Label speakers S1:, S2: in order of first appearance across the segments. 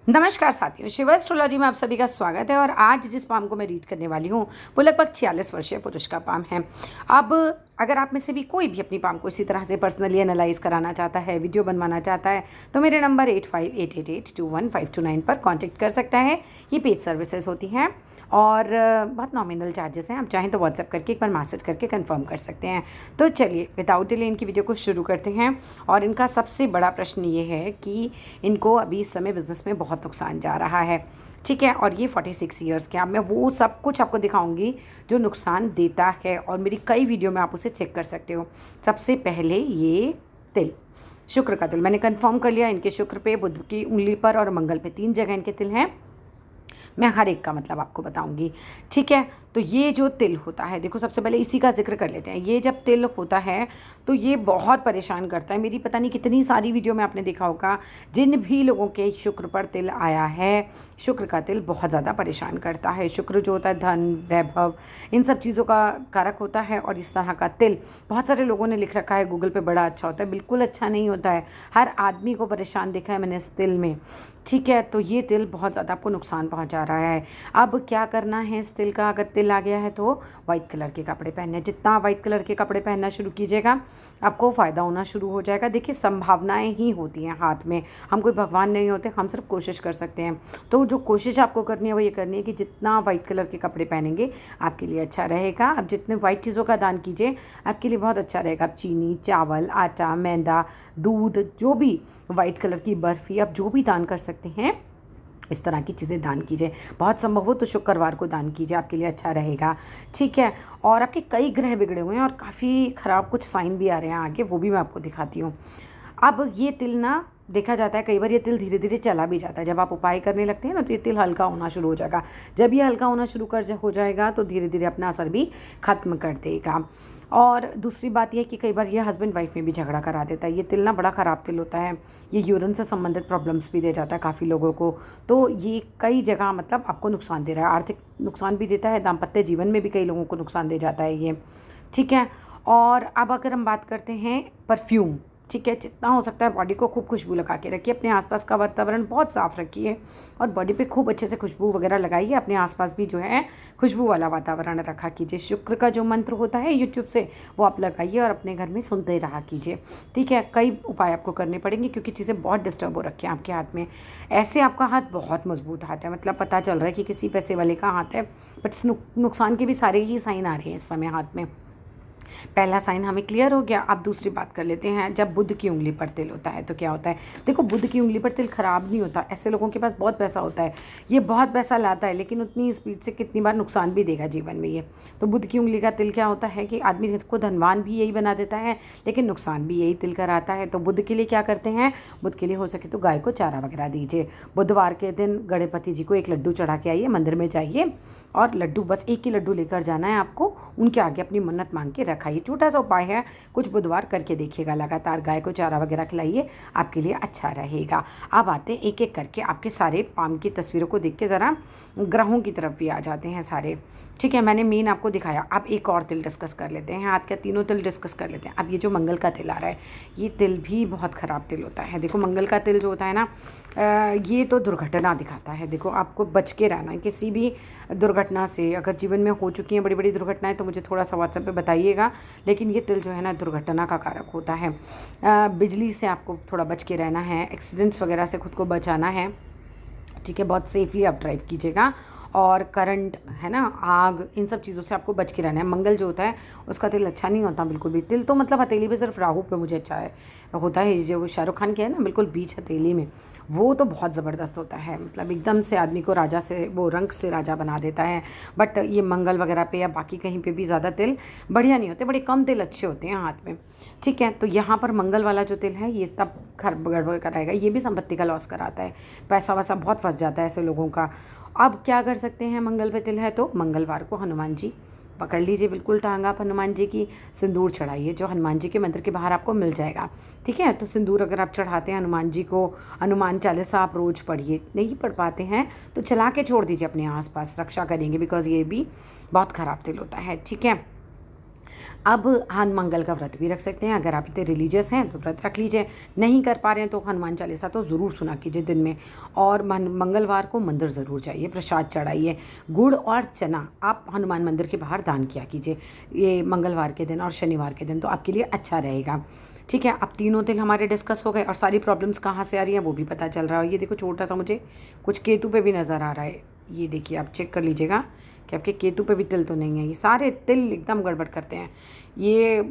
S1: नमस्कार साथियों, शिवा एस्ट्रोलॉजी में आप सभी का स्वागत है। और आज जिस पाम को मैं रीड करने वाली हूँ वो लगभग 46 वर्षीय पुरुष का पाम है। अब अगर आप में से भी कोई भी अपनी पाम को इसी तरह से पर्सनली एनालाइज कराना चाहता है, वीडियो बनवाना चाहता है, तो मेरे नंबर 8588821529 पर कांटेक्ट कर सकता है। ये पेड सर्विसेज होती हैं और बहुत नॉमिनल चार्जेस हैं। आप चाहें तो व्हाट्सएप करके एक बार मैसेज करके कंफर्म कर सकते हैं। तो चलिए विदाउट डिले इनकी वीडियो को शुरू करते हैं। और इनका सबसे बड़ा प्रश्न ये है कि इनको अभी इस समय बिजनेस में बहुत नुकसान जा रहा है, ठीक है। और ये 46 ईयर्स के, अब मैं वो सब कुछ आपको दिखाऊंगी जो नुकसान देता है और मेरी कई वीडियो में आप उसे चेक कर सकते हो। सबसे पहले ये तिल, शुक्र का तिल मैंने कंफर्म कर लिया। इनके शुक्र पे, बुध की उंगली पर और मंगल पे 3 जगह इनके तिल हैं। मैं हर एक का मतलब आपको बताऊंगी, ठीक है। तो ये जो तिल होता है, देखो सबसे पहले इसी का जिक्र कर लेते हैं। ये जब तिल होता है तो ये बहुत परेशान करता है। मेरी पता नहीं कितनी सारी वीडियो में आपने देखा होगा, जिन भी लोगों के शुक्र पर तिल आया है, शुक्र का तिल बहुत ज़्यादा परेशान करता है। शुक्र जो होता है धन, वैभव, इन सब चीज़ों का कारक होता है। और इस तरह का तिल बहुत सारे लोगों ने लिख रखा है गूगल पे, बड़ा अच्छा होता है। बिल्कुल अच्छा नहीं होता है। हर आदमी को परेशान देखा है मैंने इस तिल में, ठीक है। तो ये तिल बहुत ज़्यादा आपको नुकसान पहुँचा रहा है। अब क्या करना है इस तिल का? अगर तिल आ गया है तो वाइट कलर के कपड़े पहनने। जितना वाइट कलर के कपड़े पहनना शुरू कीजिएगा, आपको फ़ायदा होना शुरू हो जाएगा। देखिए संभावनाएं ही होती हैं हाथ में, हम कोई भगवान नहीं होते, हम सिर्फ कोशिश कर सकते हैं। तो जो कोशिश आपको करनी है वो ये करनी है कि जितना वाइट कलर के कपड़े पहनेंगे आपके लिए अच्छा रहेगा। अब जितने वाइट चीज़ों का दान कीजिए आपके लिए बहुत अच्छा रहेगा। आप चीनी, चावल, आटा, मैदा, दूध, जो भी वाइट कलर की बर्फ़ी, आप जो भी दान कर सकते हैं इस तरह की चीज़ें दान कीजिए। बहुत संभव हो तो शुक्रवार को दान कीजिए, आपके लिए अच्छा रहेगा, ठीक है। और आपके कई ग्रह बिगड़े हुए हैं और काफ़ी ख़राब कुछ साइन भी आ रहे हैं आगे, वो भी मैं आपको दिखाती हूँ। अब ये तिल ना, देखा जाता है कई बार ये तिल धीरे धीरे चला भी जाता है। जब आप उपाय करने लगते हैं ना तो ये तिल हल्का होना शुरू हो जाएगा। जब ये हल्का होना शुरू हो जाएगा तो धीरे धीरे अपना असर भी ख़त्म कर देगा। और दूसरी बात यह कि कई बार ये हस्बैंड वाइफ में भी झगड़ा करा देता है। ये तिल ना बड़ा ख़राब तिल होता है। ये यूरिन से संबंधित प्रॉब्लम्स भी दे जाता है काफ़ी लोगों को। तो ये कई जगह मतलब आपको नुकसान दे रहा है, आर्थिक नुकसान भी देता है, दाम्पत्य जीवन में भी कई लोगों को नुकसान दे जाता है ये, ठीक है। और अब अगर हम बात करते हैं परफ्यूम, ठीक है, जितना हो सकता है बॉडी को खूब खुशबू लगा के रखिए। अपने आसपास का वातावरण बहुत साफ़ रखिए और बॉडी पे खूब अच्छे से खुशबू वगैरह लगाइए। अपने आसपास भी जो है खुशबू वाला वातावरण रखा कीजिए। शुक्र का जो मंत्र होता है यूट्यूब से वो आप लगाइए और अपने घर में सुनते रहा कीजिए, ठीक है। कई उपाय आपको करने पड़ेंगे क्योंकि चीज़ें बहुत डिस्टर्ब हो रखी हैं आपके हाथ में। ऐसे आपका हाथ बहुत मजबूत हाथ है, मतलब पता चल रहा है कि किसी पैसे वाले का हाथ है। बट नुकसान के भी सारे ही साइन आ रहे हैं इस समय हाथ में। पहला साइन हमें क्लियर हो गया। अब दूसरी बात कर लेते हैं, जब बुध की उंगली पर तिल होता है तो क्या होता है। देखो बुध की उंगली पर तिल खराब नहीं होता। ऐसे लोगों के पास बहुत पैसा होता है, ये बहुत पैसा लाता है, लेकिन उतनी स्पीड से कितनी बार नुकसान भी देगा जीवन में ये। तो बुध की उंगली का तिल क्या होता है कि आदमी को धनवान भी यही बना देता है, लेकिन नुकसान भी यही तिल कराता है। तो बुध के लिए क्या करते हैं, बुध के लिए हो सके तो गाय को चारा वगैरह दीजिए। बुधवार के दिन गणपति जी को एक लड्डू चढ़ा के आइए, मंदिर में जाइए और लड्डू, बस एक ही लड्डू लेकर जाना है आपको। उनके आगे अपनी मन्नत मांग के रखाइए। छोटा सा उपाय है, कुछ बुधवार करके देखिएगा। लगातार गाय को चारा वगैरह खिलाइए, आपके लिए अच्छा रहेगा। अब आते हैं एक एक करके आपके सारे पाम की तस्वीरों को देख के ज़रा ग्रहों की तरफ भी आ जाते हैं सारे, ठीक है। मैंने मेन आपको दिखाया। अब एक और तिल डिस्कस कर लेते हैं, हाथ का तीनों तिल डिस्कस कर लेते हैं। अब ये जो मंगल का तिल आ रहा है, ये तिल भी बहुत ख़राब तिल होता है। देखो मंगल का तिल जो होता है ना, ये तो दुर्घटना दिखाता है। देखो आपको बच के रहना है किसी भी दुर्घटना से। अगर जीवन में हो चुकी हैं बड़ी बड़ी दुर्घटनाएं तो मुझे थोड़ा सा व्हाट्सएप पे बताइएगा। लेकिन ये तिल जो है ना दुर्घटना का कारक होता है। बिजली से आपको थोड़ा बच के रहना है, एक्सीडेंट्स वगैरह से खुद को बचाना है, ठीक है। बहुत सेफली आप ड्राइव कीजिएगा। और करंट है ना, आग, इन सब चीज़ों से आपको बच के रहना है। मंगल जो होता है उसका तिल अच्छा नहीं होता बिल्कुल भी। तिल तो मतलब हथेली पे सिर्फ राहु पे मुझे अच्छा है होता है, जो वो शाहरुख खान के है ना बिल्कुल बीच हथेली में, वो तो बहुत ज़बरदस्त होता है। मतलब एकदम से आदमी को राजा से, वो रंक से राजा बना देता है। बट ये मंगल वगैरह पे या बाकी कहीं पे भी ज़्यादा तिल बढ़िया नहीं होते, बड़े कम तिल अच्छे होते हैं हाथ में, ठीक है। तो यहाँ पर मंगल वाला जो तिल है ये तब गड़बड़ कराएगा। ये भी संपत्ति का लॉस कराता है, पैसा वैसा बहुत फंस जाता है ऐसे लोगों का। अब क्या कर सकते हैं, मंगल पे तिल है तो मंगलवार को हनुमान जी पकड़ लीजिए, बिल्कुल टांग आप हनुमान जी की, सिंदूर चढ़ाइए जो हनुमान जी के मंदिर के बाहर आपको मिल जाएगा, ठीक है। तो सिंदूर अगर आप चढ़ाते हैं हनुमान जी को, हनुमान चालीसा आप रोज़ पढ़िए। नहीं पढ़ पाते हैं तो चला के छोड़ दीजिए अपने आसपास, रक्षा करेंगे, बिकॉज ये भी बहुत ख़राब तिल होता है, ठीक है। अब मंगल का व्रत भी रख सकते हैं। अगर आप इतने रिलीजियस हैं तो व्रत रख लीजिए, नहीं कर पा रहे हैं तो हनुमान चालीसा तो ज़रूर सुना कीजिए दिन में। और मंगलवार को मंदिर ज़रूर जाइए, प्रसाद चढ़ाइए। गुड़ और चना आप हनुमान मंदिर के बाहर दान किया कीजिए ये मंगलवार के दिन और शनिवार के दिन, तो आपके लिए अच्छा रहेगा। ठीक है, अब तीनों तिल हमारे डिस्कस हो गए और सारी प्रॉब्लम्स कहाँ से आ रही हैं वो भी पता चल रहा है। ये देखो छोटा सा मुझे कुछ केतु पे भी नज़र आ रहा है, ये देखिए आप चेक कर लीजिएगा कि आपके केतु पे भी तिल तो नहीं है। ये सारे तिल एकदम गड़बड़ करते हैं, ये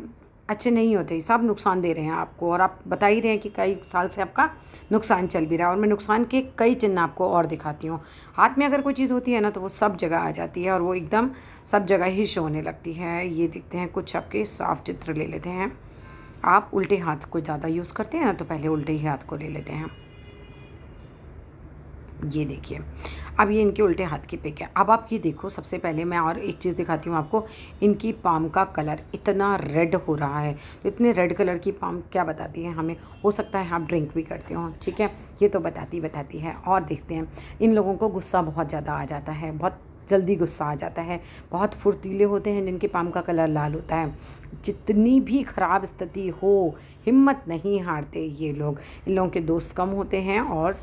S1: अच्छे नहीं होते, सब नुकसान दे रहे हैं आपको। और आप बता ही रहे हैं कि कई साल से आपका नुकसान चल भी रहा है, और मैं नुकसान के कई चिन्ह आपको और दिखाती हूँ। हाथ में अगर कोई चीज़ होती है ना तो वो सब जगह आ जाती है और वो एकदम सब जगह ही शो होने लगती है। ये देखते हैं कुछ आपके साफ चित्र ले लेते हैं। आप उल्टे हाथ को ज़्यादा यूज़ करते हैं ना, तो पहले उल्टे ही हाथ को ले लेते हैं। ये देखिए, अब ये इनके उल्टे हाथ की पिक है। अब आप ये देखो, सबसे पहले मैं और एक चीज़ दिखाती हूँ आपको। इनकी पाम का कलर इतना रेड हो रहा है, तो इतने रेड कलर की पाम क्या बताती है हमें? हो सकता है आप ड्रिंक भी करते हो, ठीक है, ये तो बताती है। और देखते हैं, इन लोगों को गुस्सा बहुत ज़्यादा आ जाता है, बहुत जल्दी गुस्सा आ जाता है, बहुत फुर्तीले होते हैं जिनके पाम का कलर लाल होता है। जितनी भी ख़राब स्थिति हो, हिम्मत नहीं हारते ये लोग। इन लोगों के दोस्त कम होते हैं और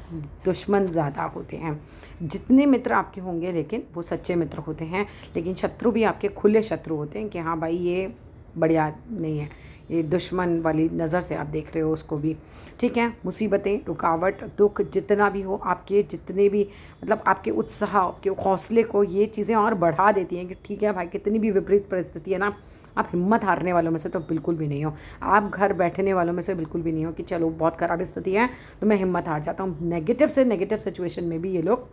S1: दुश्मन ज़्यादा होते हैं। जितने मित्र आपके होंगे लेकिन वो सच्चे मित्र होते हैं, लेकिन शत्रु भी आपके खुले शत्रु होते हैं कि हाँ भाई ये बढ़िया नहीं है, ये दुश्मन वाली नज़र से आप देख रहे हो उसको भी। ठीक है, मुसीबतें, रुकावट, दुख जितना भी हो, आपके जितने भी मतलब आपके उत्साह, आपके हौसले को ये चीज़ें और बढ़ा देती हैं कि ठीक है भाई, कितनी भी विपरीत परिस्थिति है ना, आप हिम्मत हारने वालों में से तो बिल्कुल भी नहीं हो। आप घर बैठने वालों में से बिल्कुल भी नहीं हो कि चलो बहुत ख़राब स्थिति है तो मैं हिम्मत हार जाता हूँ। नेगेटिव से नेगेटिव सिचुएशन में भी ये लोग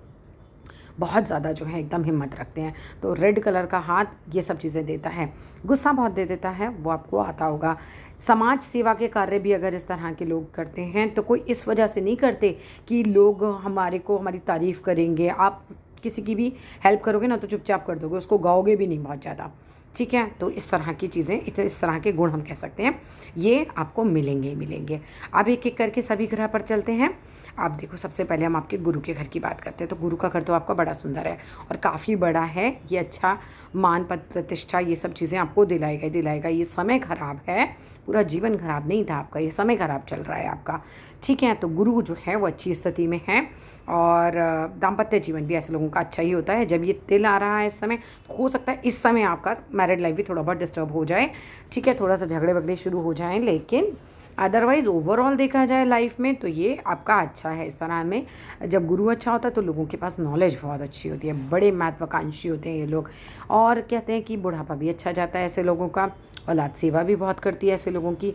S1: बहुत ज़्यादा जो है एकदम हिम्मत रखते हैं। तो रेड कलर का हाथ ये सब चीज़ें देता है। गुस्सा बहुत दे देता है, वो आपको आता होगा। समाज सेवा के कार्य भी अगर इस तरह के लोग करते हैं तो कोई इस वजह से नहीं करते कि लोग हमारी तारीफ़ करेंगे। आप किसी की भी हेल्प करोगे ना तो चुपचाप कर दोगे, उसको गाओगे भी नहीं बहुत ज़्यादा। ठीक है, तो इस तरह की चीज़ें, इस तरह के गुण हम कह सकते हैं, ये आपको मिलेंगे ही मिलेंगे। अब एक एक करके सभी ग्रह पर चलते हैं। आप देखो, सबसे पहले हम आपके गुरु के घर की बात करते हैं। तो गुरु का घर तो आपका बड़ा सुंदर है और काफ़ी बड़ा है। ये अच्छा मान, पद, प्रतिष्ठा, ये सब चीज़ें आपको दिलाएगा। ये समय खराब है, पूरा जीवन खराब नहीं था आपका, ये समय खराब चल रहा है आपका। ठीक है, तो गुरु जो है वो अच्छी स्थिति में है। और दाम्पत्य जीवन भी ऐसे लोगों का अच्छा ही होता है। जब ये तिल आ रहा है इस समय, तो हो सकता है इस समय आपका मैरिड लाइफ भी थोड़ा बहुत डिस्टर्ब हो जाए। ठीक है, थोड़ा सा झगड़े वगड़े शुरू हो जाएं, लेकिन अदरवाइज़ ओवरऑल देखा जाए लाइफ में तो ये आपका अच्छा है। इस तरह में जब गुरु अच्छा होता है तो लोगों के पास नॉलेज बहुत अच्छी होती है, बड़े महत्वाकांक्षी होते हैं ये लोग। और कहते हैं कि बुढ़ापा भी अच्छा जाता है ऐसे लोगों का, औलाद सेवा भी बहुत करती है ऐसे लोगों की।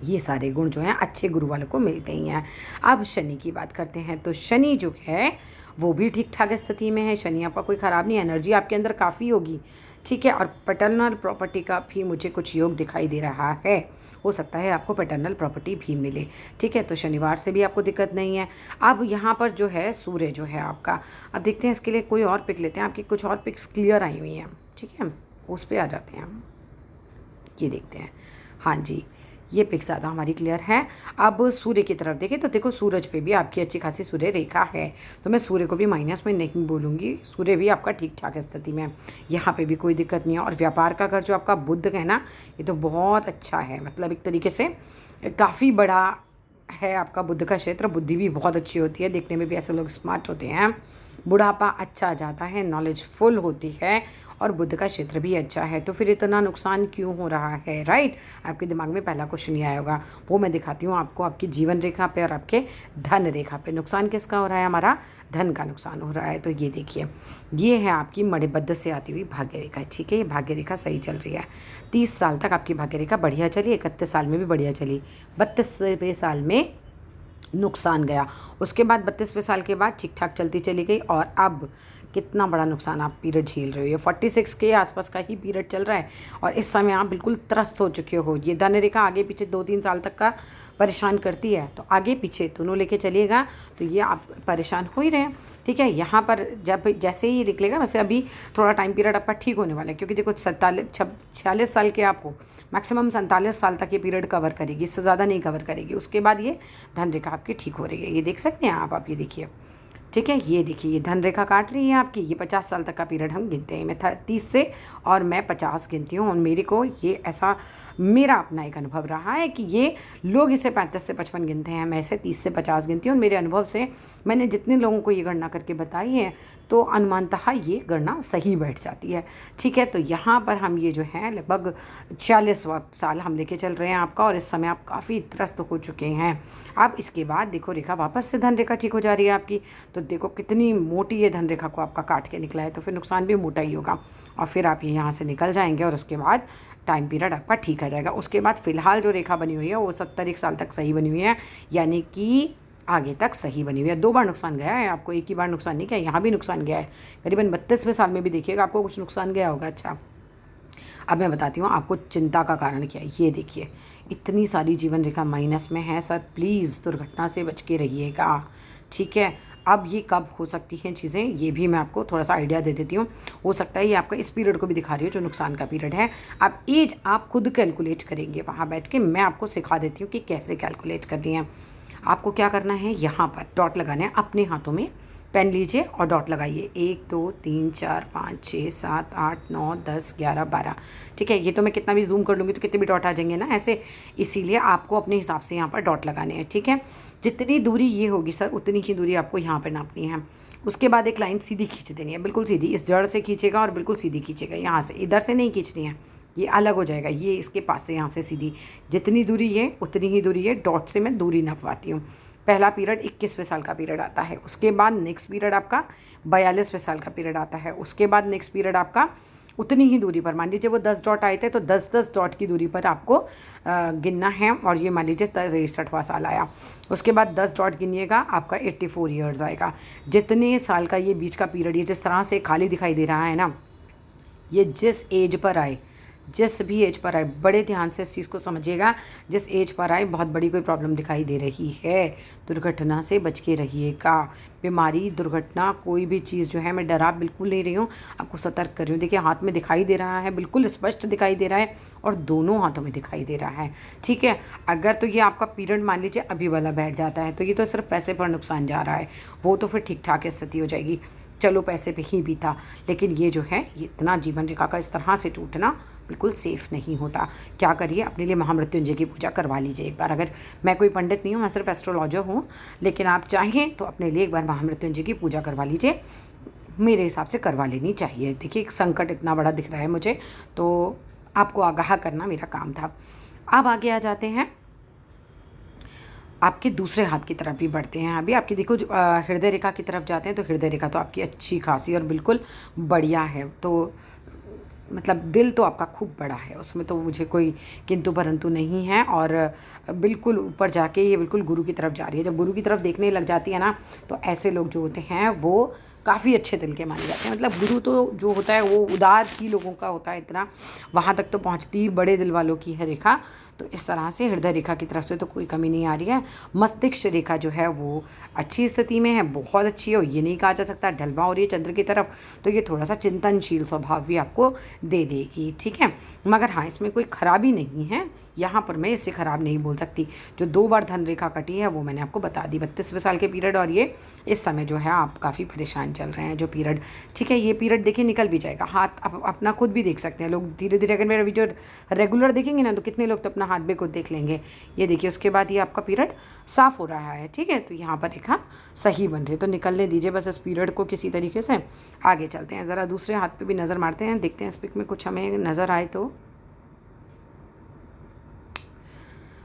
S1: ये सारे गुण जो हैं अच्छे गुरु वालों को मिलते ही हैं। अब शनि की बात करते हैं। तो शनि जो है वो भी ठीक ठाक स्थिति में है। शनि आपका कोई ख़राब नहीं है, एनर्जी आपके अंदर काफ़ी होगी। ठीक है, और पैटर्नल प्रॉपर्टी का भी मुझे कुछ योग दिखाई दे रहा है। हो सकता है आपको पैटर्नल प्रॉपर्टी भी मिले। ठीक है, तो शनिवार से भी आपको दिक्कत नहीं है। अब यहाँ पर जो है सूर्य जो है आपका, अब देखते हैं इसके लिए कोई और पिक लेते हैं। आपकी कुछ और पिक्स क्लियर आई हुई हैं, ठीक है, उस पर आ जाते हैं हम। ये देखते हैं, हाँ जी, ये पिक ज़्यादा हमारी क्लियर है। अब सूर्य की तरफ देखें तो देखो, सूरज पे भी आपकी अच्छी खासी सूर्य रेखा है, तो मैं सूर्य को भी माइनस में नहीं बोलूँगी। सूर्य भी आपका ठीक ठाक स्थिति में है, यहाँ पे भी कोई दिक्कत नहीं है। और व्यापार का घर जो आपका बुध है ना, ये तो बहुत अच्छा है, मतलब एक तरीके से काफ़ी बड़ा है आपका बुध का क्षेत्र। बुद्धि भी बहुत अच्छी होती है, देखने में भी ऐसे लोग स्मार्ट होते हैं। बुढ़ापा अच्छा जाता है, नॉलेज फुल होती है, और बुध का क्षेत्र भी अच्छा है। तो फिर इतना नुकसान क्यों हो रहा है, राइट? आपके दिमाग में पहला क्वेश्चन ये आया होगा, वो मैं दिखाती हूँ आपको। आपकी जीवन रेखा पे और आपके धन रेखा पे नुकसान किसका हो रहा है? हमारा धन का नुकसान हो रहा है। तो ये देखिए, ये है आपकी मणिबद्ध से आती हुई भाग्य रेखा। ठीक है, ये भाग्य रेखा सही चल रही है। 30 साल तक आपकी भाग्य रेखा बढ़िया चली, 31 साल में भी बढ़िया चली, 32वें साल में नुकसान गया। उसके बाद 32वें साल के बाद ठीक ठाक चलती चली गई, और अब कितना बड़ा नुकसान आप पीरियड झेल रहे हो। ये 46 के आसपास का ही पीरियड चल रहा है, और इस समय आप बिल्कुल त्रस्त हो चुके हो। ये धन रेखा आगे पीछे 2-3 साल तक का परेशान करती है, तो आगे पीछे दोनों लेके चलिएगा तो ये आप परेशान हो ही रहे हैं। ठीक है, यहाँ पर जब जैसे ही निकलेगा, वैसे अभी थोड़ा टाइम पीरियड आपका ठीक होने वाला है, क्योंकि देखो 46 साल के आप हो, मैक्सिमम 47 साल तक ये पीरियड कवर करेगी, इससे ज़्यादा नहीं कवर करेगी। उसके बाद ये धन रेखा आपकी ठीक हो रही है, ये देख सकते हैं आप ये देखिए। ठीक है, ये देखिए ये धन रेखा काट रही है आपकी। ये 50 साल तक का पीरियड हम गिनते हैं। मैं 30 से और मैं 50 गिनती हूँ, और मेरे को ये ऐसा मेरा अपना एक अनुभव रहा है कि ये लोग इसे 35 से 55 गिनते हैं, मैं इसे 30 से 50 गिनती हूँ। और मेरे अनुभव से मैंने जितने लोगों को ये गणना करके बताई है तो अनुमानतः ये गणना सही बैठ जाती है। ठीक है, तो यहाँ पर हम ये जो है लगभग 46वां साल हम लेके चल रहे हैं आपका, और इस समय आप काफ़ी त्रस्त हो चुके हैं। अब इसके बाद देखो रेखा वापस से धन रेखा ठीक हो जा रही है आपकी, तो देखो कितनी मोटी ये धन रेखा को आपका काट के निकला है, तो फिर नुकसान भी मोटा ही होगा। और फिर आप यहाँ से निकल जाएंगे और उसके बाद टाइम पीरियड आपका ठीक आ जाएगा। उसके बाद फ़िलहाल जो रेखा बनी हुई है वो 70 साल तक सही बनी हुई है, यानी कि आगे तक सही बनी हुई है। 2 बार नुकसान गया है आपको, एक ही बार नुकसान नहीं गया। यहाँ भी नुकसान गया है, करीबन 32वें साल में भी देखिएगा आपको कुछ नुकसान गया होगा। अच्छा, अब मैं बताती हूँ आपको चिंता का कारण क्या है। ये देखिए इतनी सारी जीवन रेखा माइनस में है सर, प्लीज़ दुर्घटना से बच के रहिएगा। ठीक है, अब ये कब हो सकती हैं चीज़ें, ये भी मैं आपको थोड़ा सा आइडिया दे देती हूँ। हो सकता है ये आपका इस पीरियड को भी दिखा रही हो जो नुकसान का पीरियड है। अब एज आप खुद कैलकुलेट करेंगे वहाँ बैठ के, मैं आपको सिखा देती हूँ कि कैसे कैलकुलेट करनी है। आपको क्या करना है, यहाँ पर डॉट लगाना है अपने हाथों में, पेन लीजिए और डॉट लगाइए। 1 2 3 4 5 6 7 8 9 10 11 12। ठीक है, ये तो मैं कितना भी जूम कर लूँगी तो कितने भी डॉट आ जाएंगे ना ऐसे, इसीलिए आपको अपने हिसाब से यहाँ पर डॉट लगाने हैं। ठीक है, जितनी दूरी ये होगी सर उतनी ही दूरी आपको यहाँ पर नापनी है। उसके बाद एक लाइन सीधी खींच देनी है, बिल्कुल सीधी, इस जड़ से खींचेगा और बिल्कुल सीधी खींचेगा। यहाँ से इधर से नहीं खींचनी है, ये अलग हो जाएगा, ये इसके पास से यहाँ से सीधी। जितनी दूरी ये उतनी ही दूरी है, डॉट से मैं दूरी नापवाती हूँ। पहला पीरियड 21वें साल का पीरियड आता है, उसके बाद नेक्स्ट पीरियड आपका 42वें साल का पीरियड आता है, उसके बाद नेक्स्ट पीरियड आपका उतनी ही दूरी पर, मान लीजिए वो 10 डॉट आए थे तो 10-10 डॉट की दूरी पर आपको गिनना है। और ये मान लीजिए 63वां साल आया, उसके बाद 10 डॉट गिनिएगा, आपका 84 ईयर्स आएगा। जितने साल का ये बीच का पीरियड, ये जिस तरह से खाली दिखाई दे रहा है ना, ये जिस एज पर आए, जिस भी एज पर आए, बड़े ध्यान से इस चीज़ को समझिएगा, जिस एज पर आए बहुत बड़ी कोई प्रॉब्लम दिखाई दे रही है, दुर्घटना से बच के रहिएगा। बीमारी, दुर्घटना, कोई भी चीज़ जो है, मैं डरा बिल्कुल नहीं रही हूँ, आपको सतर्क कर रही हूँ। देखिए हाथ में दिखाई दे रहा है, बिल्कुल स्पष्ट दिखाई दे रहा है, और दोनों हाथों में दिखाई दे रहा है। ठीक है, अगर तो ये आपका पीरियड मान लीजिए अभी वाला बैठ जाता है तो ये तो सिर्फ पैसे पर नुकसान जा रहा है, वो तो फिर ठीक ठाक स्थिति हो जाएगी, चलो पैसे पे ही भी था। लेकिन ये जो है, ये इतना जीवन रेखा का इस तरह से टूटना बिल्कुल सेफ़ नहीं होता। क्या करिए, अपने लिए महामृत्युंजय की पूजा करवा लीजिए एक बार। अगर मैं कोई पंडित नहीं हूँ, मैं सिर्फ एस्ट्रोलॉजर हूँ, लेकिन आप चाहें तो अपने लिए एक बार महामृत्युंजय की पूजा करवा लीजिए, मेरे हिसाब से करवा लेनी चाहिए। देखिए संकट इतना बड़ा दिख रहा है मुझे, तो आपको आगाह करना मेरा काम था। अब आगे आ जाते हैं, आपके दूसरे हाथ की तरफ भी बढ़ते हैं। अभी आपकी देखो हृदय रेखा की तरफ जाते हैं, तो हृदय रेखा तो आपकी अच्छी खासी और बिल्कुल बढ़िया है। तो मतलब दिल तो आपका खूब बड़ा है, उसमें तो मुझे कोई किंतु परंतु नहीं है। और बिल्कुल ऊपर जाके ये बिल्कुल गुरु की तरफ जा रही है। जब गुरु की तरफ देखने लग जाती है ना, तो ऐसे लोग जो होते हैं वो काफ़ी अच्छे दिल के माने जाते हैं। मतलब गुरु तो जो होता है वो उदार ही लोगों का होता है, इतना वहाँ तक तो पहुँचती ही बड़े दिल वालों की है रेखा। तो इस तरह से हृदय रेखा की तरफ से तो कोई कमी नहीं आ रही है। मस्तिष्क रेखा जो है वो अच्छी स्थिति में है, बहुत अच्छी है, ये नहीं कहा जा सकता। ढलवा हो रही है चंद्र की तरफ, तो ये थोड़ा सा चिंतनशील स्वभाव भी आपको दे देगी। ठीक है, मगर हाँ इसमें कोई खराबी नहीं है, यहाँ पर मैं इसे ख़राब नहीं बोल सकती। जो 2 बार धन रेखा कटी है वो मैंने आपको बता दी, 32वें साल के पीरियड, और ये इस समय जो है आप काफ़ी परेशान चल रहे हैं जो पीरियड। ठीक है, ये पीरियड देखिए निकल भी जाएगा। हाथ अपना खुद भी देख सकते हैं लोग धीरे धीरे, अगर मेरा वीडियो रेगुलर देखेंगे ना तो कितने लोग तो अपना हाथ भी खुद देख लेंगे। ये देखिए उसके बाद ये आपका पीरियड साफ़ हो रहा है। ठीक है, तो यहाँ पर रेखा सही बन रही है, तो निकलने दीजिए बस इस पीरियड को किसी तरीके से। आगे चलते हैं, ज़रा दूसरे हाथ पर भी नज़र मारते हैं, देखते हैं इस पिक में कुछ हमें नज़र आए तो।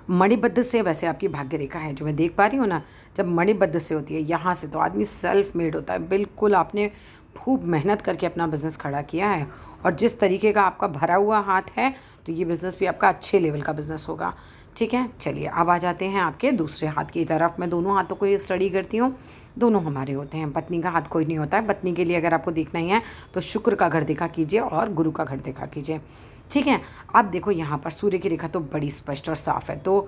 S1: मणिबद्ध से वैसे आपकी भाग्य रेखा है जो मैं देख पा रही हूँ ना, जब मणिबद्ध से होती है यहाँ से तो आदमी सेल्फ मेड होता है। बिल्कुल आपने खूब मेहनत करके अपना बिज़नेस खड़ा किया है, और जिस तरीके का आपका भरा हुआ हाथ है तो ये बिज़नेस भी आपका अच्छे लेवल का बिज़नेस होगा। ठीक है, चलिए अब आ जाते हैं आपके दूसरे हाथ की तरफ। मैं दोनों हाथों को ये स्टडी करती हूँ, दोनों हमारे होते हैं, पत्नी का हाथ कोई नहीं होता है। पत्नी के लिए अगर आपको देखना ही है तो शुक्र का घर देखा कीजिए और गुरु का घर देखा कीजिए। ठीक है, अब देखो यहाँ पर सूर्य की रेखा तो बड़ी स्पष्ट और साफ़ है, तो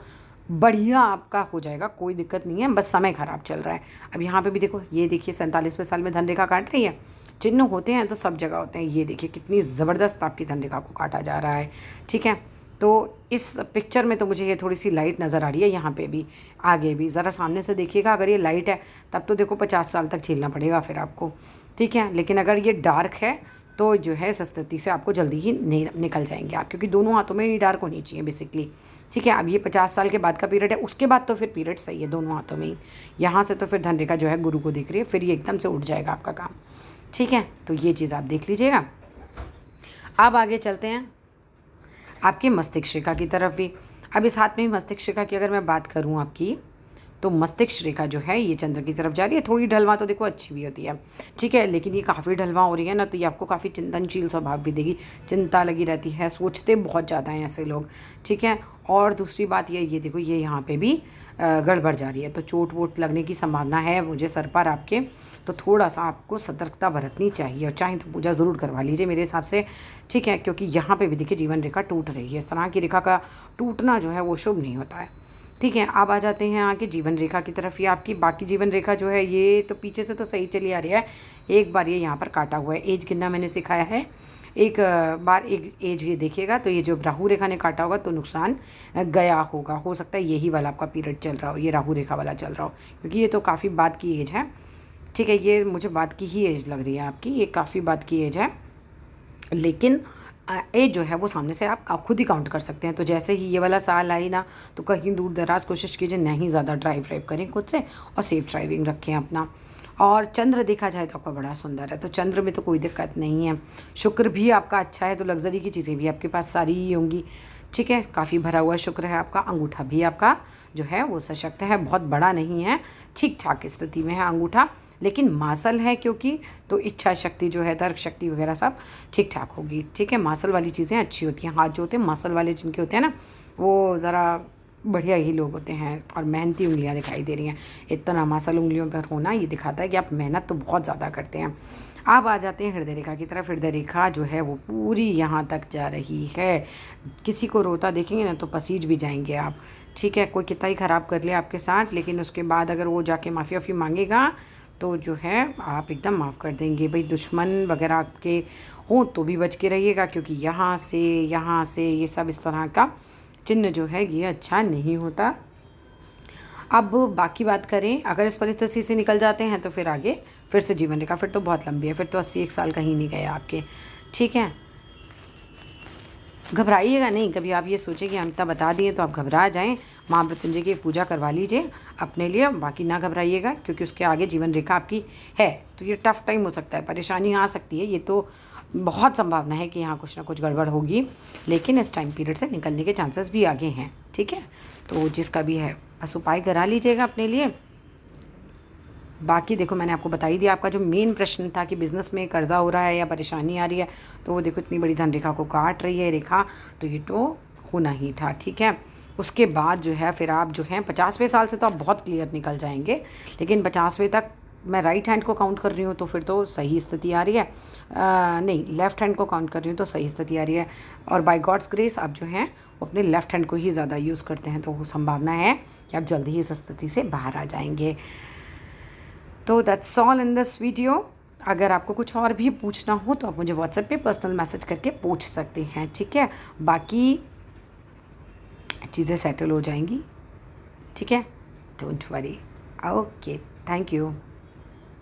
S1: बढ़िया आपका हो जाएगा, कोई दिक्कत नहीं है, बस समय ख़राब चल रहा है। अब यहाँ पे भी देखो, ये देखिए 47वें साल में धन रेखा काट रही है। चिन्ह होते हैं तो सब जगह होते हैं, ये देखिए कितनी ज़बरदस्त आपकी धन रेखा को काटा जा रहा है। ठीक है, तो इस पिक्चर में तो मुझे ये थोड़ी सी लाइट नज़र आ रही है, यहाँ पे भी, आगे भी। ज़रा सामने से देखिएगा, अगर ये लाइट है तब तो देखो 50 साल तक झेलना पड़ेगा फिर आपको, ठीक है। लेकिन अगर ये डार्क है तो जो है इस स्थिति से आपको जल्दी ही निकल जाएंगे आप, क्योंकि दोनों हाथों में ही डार्क होनी चाहिए बेसिकली, ठीक है। अब ये 50 साल के बाद का पीरियड है, उसके बाद तो फिर पीरियड सही है दोनों हाथों में ही। यहाँ से तो फिर धन रेखा जो है गुरु को दिख रही है, फिर ये एकदम से उठ जाएगा आपका काम, ठीक है। तो ये चीज़ आप देख लीजिएगा। अब आगे चलते हैं आपके मस्तिष्क रेखा की तरफ भी। अब इस हाथ में मस्तिष्क रेखा की अगर मैं बात करूँ आपकी, तो मस्तिष्क रेखा जो है ये चंद्र की तरफ जा रही है। थोड़ी ढलवा तो देखो अच्छी भी होती है, ठीक है, लेकिन ये काफ़ी ढलवा हो रही है ना, तो ये आपको काफ़ी चिंतनशील स्वभाव भी देगी, चिंता लगी रहती है, सोचते बहुत ज़्यादा हैं ऐसे लोग, ठीक है। और दूसरी बात ये देखो ये यहाँ पे भी गड़बड़ जा रही है, तो चोट वोट लगने की संभावना है मुझे सर पर आपके, तो थोड़ा सा आपको सतर्कता बरतनी चाहिए, और चाहे तो पूजा ज़रूर करवा लीजिए मेरे हिसाब से, ठीक है, क्योंकि यहाँ पे भी देखिए जीवन रेखा टूट रही है। इस तरह की रेखा का टूटना जो है वो शुभ नहीं होता है, ठीक है। अब आ जाते हैं आगे जीवन रेखा की तरफ। ये आपकी बाकी जीवन रेखा जो है ये तो पीछे से तो सही चली आ रही है, एक बार ये यहाँ पर काटा हुआ है, एज गिनना मैंने सिखाया है, एक बार एक एज ये देखिएगा, तो ये जो राहु रेखा ने काटा होगा तो नुकसान गया होगा, हो सकता है यही वाला आपका पीरियड चल रहा हो, ये राहु रेखा वाला चल रहा हो, क्योंकि ये तो काफ़ी बाद की एज है, ठीक है। ये मुझे बाद की ही एज लग रही है आपकी, ये काफ़ी बाद की एज है, लेकिन एज जो है वो सामने से आप खुद ही काउंट कर सकते हैं। तो जैसे ही ये वाला साल आई ना, तो कहीं दूर दराज कोशिश कीजिए नहीं ज़्यादा ड्राइव करें खुद से, और सेफ ड्राइविंग रखें अपना। और चंद्र देखा जाए तो आपका बड़ा सुंदर है, तो चंद्र में तो कोई दिक्कत नहीं है। शुक्र भी आपका अच्छा है, तो लग्जरी की चीज़ें भी आपके पास सारी ही होंगी, ठीक है, काफ़ी भरा हुआ शुक्र है आपका। अंगूठा भी आपका जो है वो सशक्त है, बहुत बड़ा नहीं है, ठीक ठाक स्थिति में है अंगूठा, लेकिन मासल है क्योंकि, तो इच्छा शक्ति जो है, तर्क शक्ति वगैरह सब ठीक ठाक होगी, ठीक है। मासल वाली चीज़ें अच्छी होती हैं, हाथ जो होते हैं मासल वाले जिनके होते हैं ना, वो ज़रा बढ़िया ही लोग होते हैं, और मेहनती उंगलियां दिखाई दे रही हैं। इतना मासल उंगलियों पर होना ये दिखाता है कि आप मेहनत तो बहुत ज़्यादा करते हैं। अब आ जाते हैं हृदय रेखा की तरफ। हृदय रेखा जो है वो पूरी यहाँ तक जा रही है, किसी को रोता देखेंगे ना तो पसीज भी जाएंगे आप, ठीक है। कोई कितना ही ख़राब कर ले आपके साथ, लेकिन उसके बाद अगर वो जाके माफ़ी वाफ़ी मांगेगा तो जो है आप एकदम माफ़ कर देंगे। भाई दुश्मन वगैरह आपके हों तो भी बच के रहिएगा, क्योंकि यहाँ से ये सब इस तरह का चिन्ह जो है ये अच्छा नहीं होता। अब बाकी बात करें, अगर इस परिस्थिति से निकल जाते हैं तो फिर आगे फिर से जीवन रेखा फिर तो बहुत लंबी है, फिर तो 81 साल कहीं नहीं गए आपके, ठीक है। घबराइएगा नहीं कभी, आप ये सोचें कि हम इतना बता दिए तो आप घबरा जाएं, माँ मृत्युंजय की पूजा करवा लीजिए अपने लिए, बाकी ना घबराइएगा, क्योंकि उसके आगे जीवन रेखा आपकी है। तो ये टफ़ टाइम हो सकता है, परेशानी आ सकती है, ये तो बहुत संभावना है कि यहाँ कुछ ना कुछ गड़बड़ होगी, लेकिन इस टाइम पीरियड से निकलने के चांसेस भी आगे हैं, ठीक है। तो जिसका भी है बस उपाय करा लीजिएगा अपने लिए। बाकी देखो मैंने आपको बता ही दिया, आपका जो मेन प्रश्न था कि बिज़नेस में कर्जा हो रहा है या परेशानी आ रही है, तो वो देखो इतनी बड़ी धन रेखा को काट रही है रेखा, तो ये तो होना ही था, ठीक है। उसके बाद जो है फिर आप जो हैं 50वें साल से तो आप बहुत क्लियर निकल जाएंगे, लेकिन 50वें तक मैं राइट हैंड को काउंट कर रही हूँ तो फिर तो सही स्थिति आ रही है, नहीं लेफ़्ट हैंड को काउंट कर रही हूँ तो सही स्थिति आ रही है, और बाय गॉड्स ग्रेस आप जो हैं वो अपने लेफ़्ट हैंड को ही ज़्यादा यूज़ करते हैं, तो वो संभावना है कि आप जल्दी ही इस स्थिति से बाहर आ जाएंगे। तो that's all in this video. अगर आपको कुछ और भी पूछना हो तो आप मुझे व्हाट्सएप पे पर्सनल मैसेज करके पूछ सकते हैं, ठीक है। बाकी चीज़ें सेटल हो जाएंगी, ठीक है, don't worry. Okay, thank you.